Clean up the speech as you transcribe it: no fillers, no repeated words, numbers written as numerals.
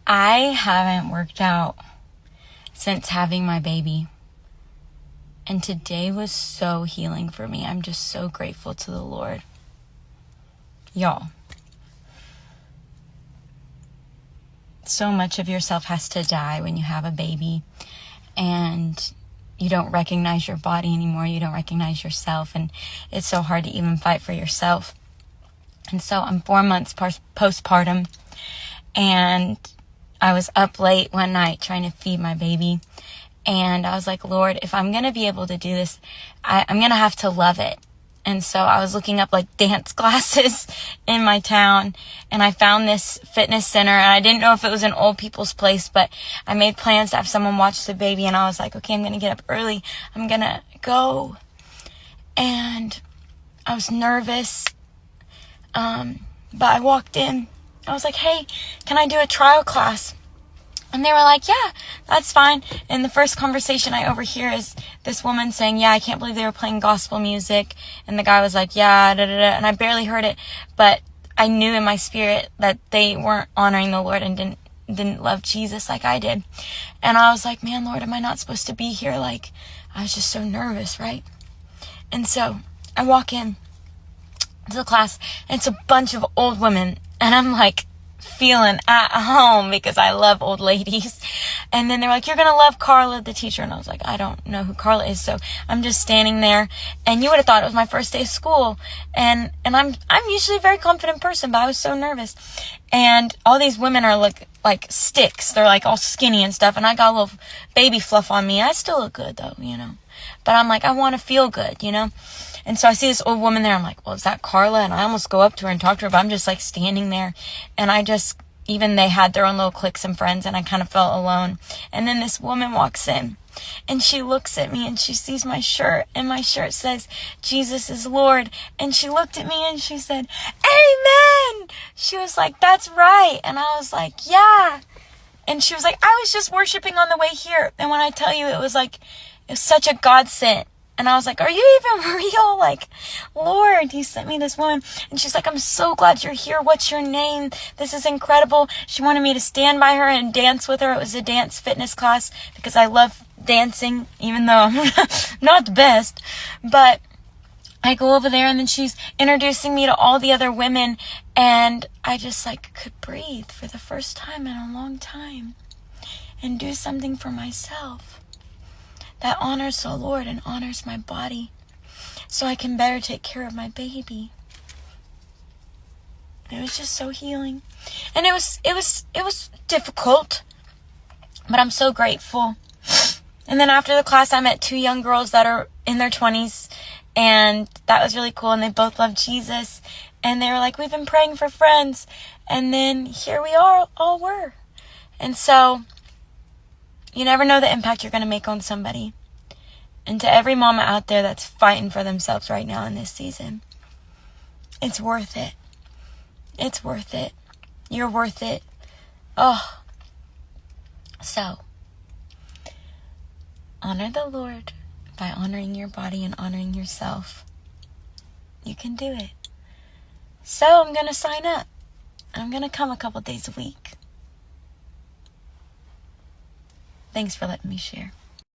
I haven't worked out since having my baby. And today was so healing for me. I'm just so grateful to the Lord. Y'all, so much of yourself has to die when you have a baby. And you don't recognize your body anymore. You don't recognize yourself. And it's so hard to even fight for yourself. And so I'm 4 months postpartum. And I was up late one night trying to feed my baby. And I was like, Lord, if I'm going to be able to do this, I'm going to have to love it. And so I was looking up like dance classes in my town, and I found this fitness center, and I didn't know if it was an old people's place, but I made plans to have someone watch the baby, and I was like, okay, I'm going to get up early. I'm going to go. And I was nervous. But I walked in. I was like, hey, can I do a trial class? And they were like, yeah, that's fine. And the first conversation I overhear is this woman saying, yeah, I can't believe they were playing gospel music. And the guy was like, yeah, da, da, da. And I barely heard it, but I knew in my spirit that they weren't honoring the Lord and didn't love Jesus like I did. And I was like, man, Lord, am I not supposed to be here? Like, I was just so nervous, right? And so I walk in to the class, and it's a bunch of old women. And I'm like, feeling at home because I love old ladies. And then they're like, you're going to love Carla, the teacher. And I was like, I don't know who Carla is. So I'm just standing there, and you would have thought it was my first day of school. And I'm usually a very confident person, but I was so nervous. And all these women are like sticks. They're like all skinny and stuff. And I got a little baby fluff on me. I still look good though, but I'm like, I want to feel good, And so I see this old woman there. I'm like, well, is that Carla? And I almost go up to her and talk to her, but I'm just like standing there. And even they had their own little cliques and friends, and I kind of felt alone. And then this woman walks in, and she looks at me, and she sees my shirt, and my shirt says, Jesus is Lord. And she looked at me and she said, amen. She was like, that's right. And I was like, yeah. And she was like, I was just worshiping on the way here. And when I tell you, it was such a God sent. And I was like, are you even real? Like, Lord, you sent me this woman. And she's like, I'm so glad you're here. What's your name? This is incredible. She wanted me to stand by her and dance with her. It was a dance fitness class because I love dancing, even though I'm not the best. But I go over there, and then she's introducing me to all the other women. And I just could breathe for the first time in a long time and do something for myself that honors the Lord and honors my body, so I can better take care of my baby. It was just so healing. And it was difficult, but I'm so grateful. And then after the class, I met two young girls that are in their 20s, and that was really cool. And they both love Jesus. And they were like, we've been praying for friends. And then here we are, all were. And so you never know the impact you're going to make on somebody. And to every mama out there that's fighting for themselves right now in this season, it's worth it. It's worth it. You're worth it. Oh. So, honor the Lord by honoring your body and honoring yourself. You can do it. So I'm going to sign up. I'm going to come a couple days a week. Thanks for letting me share.